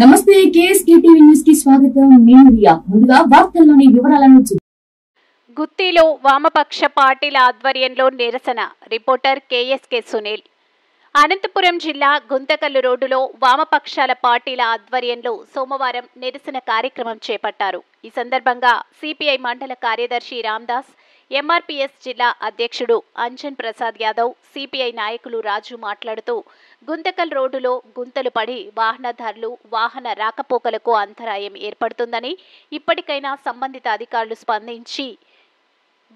నమస్తే KSK TV news కి స్వాగతం. నేను రియా. ముందుగా వార్తల్లోని వివరాలను గుత్తిలో వామపక్ష పార్టీల ఆధ్వర్యంలో నిరసన. Reporter KSK Sunil. అనంతపురం జిల్లా గుంతకల్లు రోడ్డులో వామపక్షాల పార్టీల ఆధ్వర్యంలో సోమవారం నిరసన కార్యక్రమం చేపట్టారు. ఈ సందర్భంగా సిపిఐ మండల కార్యదర్శి రామ్దాస్, ఎంఆర్పీఎస్ జిల్లా అధ్యక్షుడు అంజన్ ప్రసాద్ యాదవ్, సిపిఐ నాయకులు రాజు మాట్లాడుతూ గుంతకల్ రోడ్డులో గుంతలు పడి వాహనదారులు వాహన రాకపోకలకు అంతరాయం ఏర్పడుతుందని, ఇప్పటికైనా సంబంధిత అధికారులు స్పందించి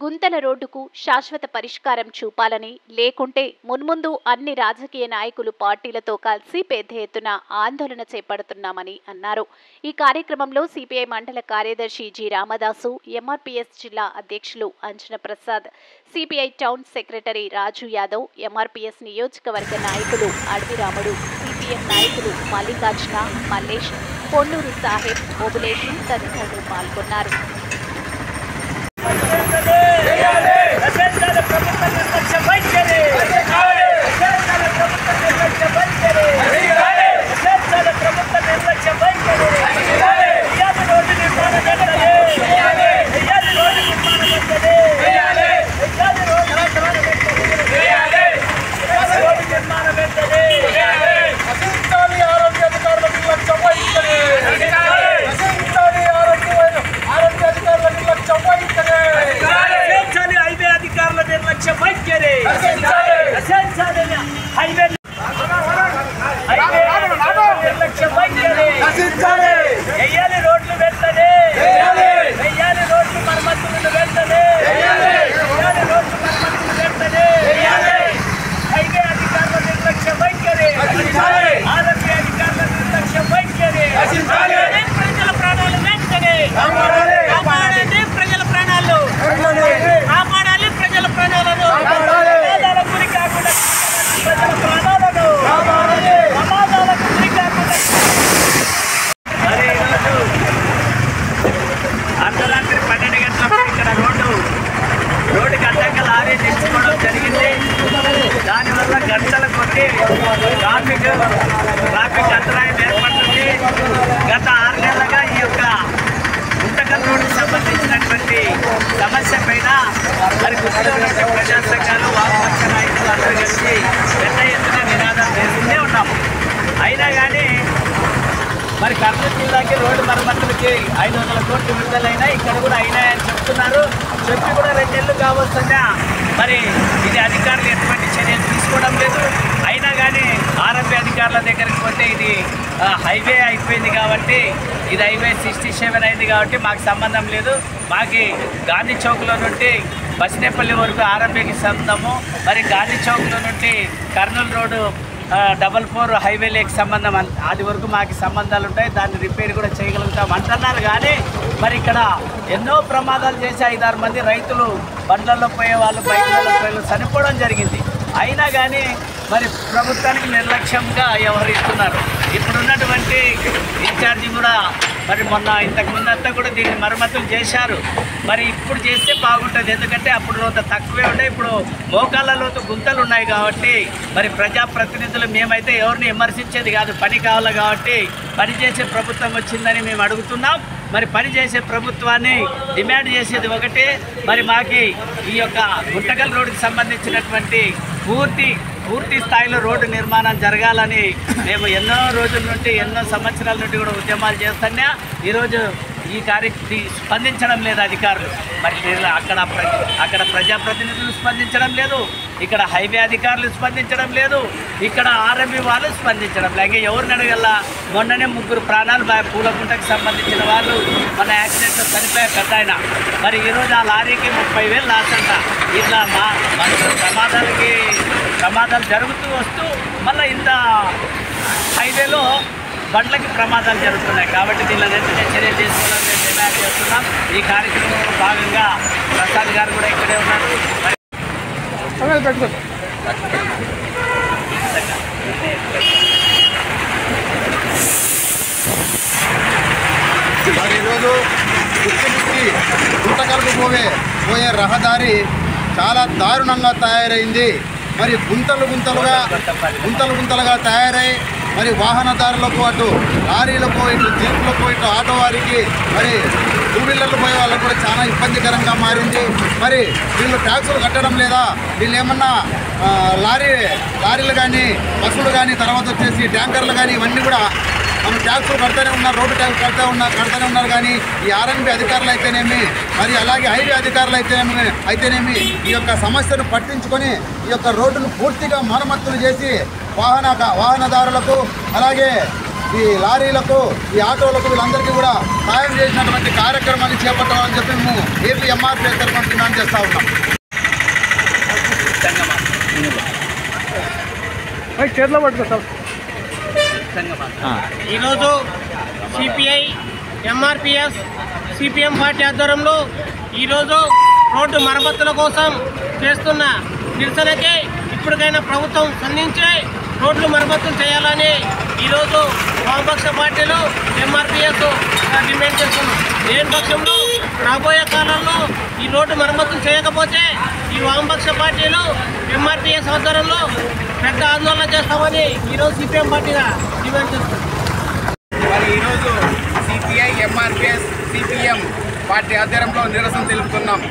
గుంతల రోడ్డుకు శాశ్వత పరిష్కారం చూపాలని, లేకుంటే మున్ముందు అన్ని రాజకీయ నాయకులు పార్టీలతో కలిసి పెద్ద ఎత్తున ఆందోళన చేపడుతున్నామని అన్నారు. ఈ కార్యక్రమంలో సిపిఐ మండల కార్యదర్శి జి రామదాసు, ఎంఆర్పీఎస్ జిల్లా అధ్యక్షులు అంజన ప్రసాద్, సిపిఐ టౌన్ సెక్రటరీ రాజు యాదవ్, ఎంఆర్పీఎస్ నియోజకవర్గ నాయకులు అడవిరాముడు, సిపిఎం నాయకులు మల్లికార్జున, మల్లేష్, పొన్నూరు సాహెబ్, ఓబులేషు తదితరులు పాల్గొన్నారు. ట్రాఫిక్ అంతరాయం ఏర్పడుతుంది. గత 6 నెలలుగా ఈ యొక్క గుంతకల్ రోడ్డుకు సంబంధించినటువంటి సమస్య పైన మరి గుర్తులో ప్రజా సంఘాలు, వామపక్ష నాయకులు అందరూ కలిసి పెద్ద ఎత్తున నినాదాలు చేస్తూనే ఉన్నాము. అయినా కానీ మరి కర్నూలు జిల్లాకి రోడ్డు మరమ్మతులకి 500 కోట్లు విడుదలైనా ఇక్కడ కూడా అయినాయని చెప్తున్నారు. చెప్పి కూడా 2 నెలలు కావస్తుందా మరి ఇది అధికారులు ఎటువంటి చర్యలు తీసుకోవడం లేదు. అయినా కానీ ఆర్ఎంపీ అధికారుల దగ్గరికి పోతే ఇది హైవే అయిపోయింది కాబట్టి, ఇది హైవే 67 అయింది కాబట్టి మాకు సంబంధం లేదు, మాకు గాంధీ చౌక్లో నుండి బస్నేపల్లి వరకు ఆర్ఎంపీకి సంబంధము, మరి గాంధీ చౌక్లో నుండి కర్నూలు రోడ్డు 44 హైవేలకు సంబంధం, అది వరకు మాకు సంబంధాలు ఉంటాయి, దాన్ని రిపేర్ కూడా చేయగలుగుతాం అంటున్నారు. కానీ మరి ఇక్కడ ఎన్నో ప్రమాదాలు చేసి 5-6 మంది రైతులు బండ్లలో పోయే వాళ్ళు, బైకులలో పోయే వాళ్ళు చనిపోవడం జరిగింది. అయినా కానీ మరి ప్రభుత్వానికి నిర్లక్ష్యంగా వ్యవహరిస్తున్నారు. ఇప్పుడున్నటువంటి ఇన్ఛార్జి కూడా మరి ఇంతకుముందు అంతా కూడా దీన్ని మరమ్మతులు చేశారు. మరి ఇప్పుడు చేస్తే బాగుంటుంది, ఎందుకంటే అప్పుడు లోత తక్కువే ఉండే, ఇప్పుడు మోకాళ్ళ లోతు గుంతలు ఉన్నాయి కాబట్టి మరి ప్రజాప్రతినిధులు మేమైతే ఎవరిని విమర్శించేది కాదు, పని కావాలి కాబట్టి పనిచేసే ప్రభుత్వం వచ్చిందని మేము అడుగుతున్నాం. మరి పనిచేసే ప్రభుత్వాన్ని డిమాండ్ చేసేది ఒకటే, మరి మాకు ఈ యొక్క గుంతకల్ రోడ్డుకి సంబంధించినటువంటి పూర్తి స్థాయిలో రోడ్డు నిర్మాణం జరగాలని మేము ఎన్నో రోజుల నుండి, ఎన్నో సంవత్సరాల నుండి కూడా ఉద్యమాలు చేస్తున్నా. ఈరోజు ఈ స్పందించడం లేదు అధికారులు. మరి అక్కడ ప్రజాప్రతినిధులు స్పందించడం లేదు, ఇక్కడ హైవే అధికారులు స్పందించడం లేదు, ఇక్కడ ఆర్ఎంపీ వాళ్ళు స్పందించడం లేదు. ఎవరిని అడగల? మొన్ననే 3 ప్రాణాలు పూలకుంటకు సంబంధించిన వాళ్ళు మన యాక్సిడెంట్లో చనిపోయే పెద్ద ఆయన. మరి ఈరోజు ఆ లారీకి 30,000 లాస్ అంట. ఇట్లా ప్రమాదాలు జరుగుతూ వస్తూ మళ్ళీ ఇంత హైవేలో బండ్లకి ప్రమాదాలు జరుగుతున్నాయి. కాబట్టి దీనిలో వెంటనే చర్య తీసుకోవాలని మేము డిమాండ్ చేస్తున్నాం. ఈ కార్యక్రమంలో భాగంగా ప్రసాద్ గారు కూడా ఇక్కడే ఉన్నారు. మరి ఈరోజు గుంతకల్కు పోయే రహదారి చాలా దారుణంగా తయారైంది. మరి గుంతలుగా తయారై మరి వాహనదారులకు అటు లారీలకు ఇటు జీపులకు ఇటు ఆటో వారికి మరి టూ వీలర్లు పోయే వాళ్ళకు కూడా చాలా ఇబ్బందికరంగా మారింది. మరి వీళ్ళు ట్యాక్సులు కట్టడం లేదా, వీళ్ళు ఏమన్నా లారీలు కానీ బస్సులు కానీ తర్వాత వచ్చేసి ట్యాంకర్లు కానీ ఇవన్నీ కూడా మనం ట్యాక్సులు కడుతూనే ఉన్నారు, రోడ్డు ట్యాక్స్ కడుతూనే ఉన్నారు. కానీ ఈ ఆర్ఎన్బి అధికారులు అయితేనేమి మరి అలాగే హైవే అధికారులు అయితేనేమి ఈ యొక్క సమస్యను పట్టించుకొని ఈ యొక్క రోడ్డును పూర్తిగా మరమ్మతులు చేసి వాహనదారులకు అలాగే ఈ లారీలకు ఈ ఆటోలకు వీళ్ళందరికీ కూడా సాయం చేసినటువంటి కార్యక్రమాన్ని చేపట్టాలని చెప్పి మేము ఏపీ ఎంఆర్పీఎస్ తరఫున డిమాండ్ చేస్తూ ఉన్నాం. చేతిలో పట్టుకో. ఈరోజు సిపిఐ ఎంఆర్పిఎస్ సిపిఎం పార్టీ ఆధ్వర్యంలో ఈరోజు రోడ్డు మరమ్మతుల కోసం చేస్తున్న నిరసనకి ఇప్పటికైనా ప్రభుత్వం స్పందించి రోడ్లు మరమ్మతులు చేయాలని ఈరోజు వామపక్ష పార్టీలు ఎంఆర్పిఎస్ డిమాండ్ చేస్తున్నాం. లేని పక్షంలో రాబోయే కాలంలో ఈ రోడ్డు మరమ్మతులు చేయకపోతే ఈ వామపక్ష పార్టీలు ఎంఆర్పిఎస్ ఆధ్వర్యంలో పెద్ద ఆందోళన చేస్తామని ఈరోజు సిపిఎం పార్టీగా డిమాండ్ చేస్తున్నాం. మరి ఈరోజు సిపిఐ ఎంఆర్పిఎస్ సిపిఎం పార్టీ ఆధ్వర్యంలో నిరసన తెలుపుతున్నాం.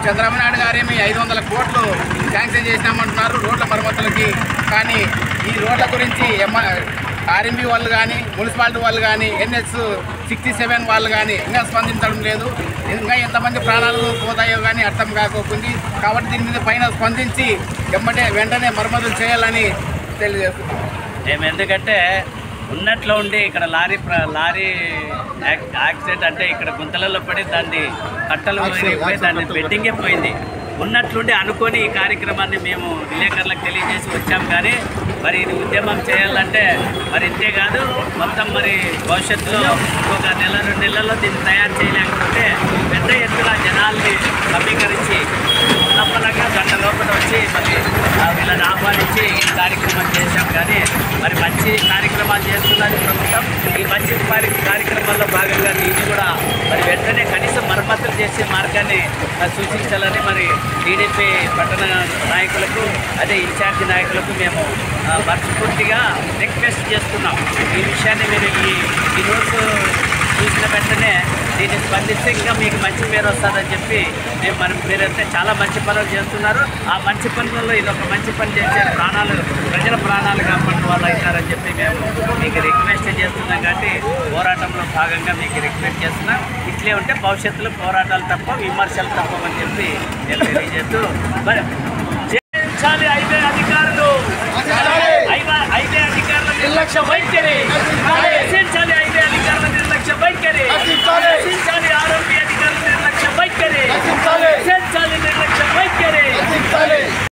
చంద్రబాబు నాయుడు గారేమి 500 కోట్లు శాంక్షన్ చేసినామంటున్నారు రోడ్ల మరమ్మతులకి. కానీ ఈ రోడ్ల గురించి ఆర్ఎంబి వాళ్ళు కానీ మున్సిపాలిటీ వాళ్ళు కానీ NH-67 వాళ్ళు కానీ ఇంకా స్పందించడం లేదు. ఇంకా ఎంతమంది ప్రాణాలు పోతాయో కానీ అర్థం కాకపోతుంది. కాబట్టి దీని మీద పైన స్పందించి వెంటనే మరమ్మతులు చేయాలని తెలియజేస్తున్నాం. మేము ఎందుకంటే ఉన్నట్లో ఉండి ఇక్కడ లారీ యాక్సిడెంట్ అంటే ఇక్కడ గుంతలలో పడి దాన్ని కట్టలు పోయి దాన్ని బెడ్డింగే పోయింది. ఉన్నట్లుండి అనుకొని ఈ కార్యక్రమాన్ని మేము విలేకరులకు తెలియజేసి వచ్చాం. కానీ మరి ఇది ఉద్యమం చేయాలంటే మరి ఇంతే కాదు, మొత్తం మరి భవిష్యత్తులో ఒక నెల 2 నెలల్లో దీన్ని తయారు చేయలేకపోతే పెద్ద ఎత్తున జనాల్ని సమీకరించి తప్పనగా గంట లోపల వచ్చి మరి వీళ్ళని ఆహ్వానించి ఈ కార్యక్రమం చేశాం. కానీ మరి మంచి కార్యక్రమాలు చేస్తున్నది ప్రభుత్వం. ఈ మంచి కార్యక్రమాల్లో భాగంగా దీన్ని కూడా మరి వెంటనే కనీసం మరమ్మతులు చేసే మార్గాన్ని సూచించాలని మరి టీడీపీ పట్టణ నాయకులకు అదే ఇన్ఛార్జి నాయకులకు మేము మనస్ఫూర్తిగా రిక్వెస్ట్ చేస్తున్నాం. ఈ విషయాన్ని మీరు ఈ రోజు చూసిన వెంటనే దీన్ని స్పందిస్తే ఇంకా మీకు మంచి పేరు వస్తుందని చెప్పి మీరైతే చాలా మంచి పనులు చేస్తున్నారు. ఆ మంచి పనులలో ఇది ఒక మంచి పని చేసే ప్రజల ప్రాణాలు కాపాడిన వాళ్ళు అవుతారని చెప్పి మేము మీకు రిక్వెస్ట్ చేస్తున్నాం. కాబట్టి పోరాటంలో భాగంగా మీకు రిక్వెస్ట్ చేస్తున్నాం. ఇట్లే ఉంటే భవిష్యత్తులో పోరాటాలు తప్ప విమర్శలు తప్పవని చెప్పి నేను తెలియజేస్తూ మరి చేయించాలి ఐదే అధికారులు నిర్లక్ష్య వైఖరి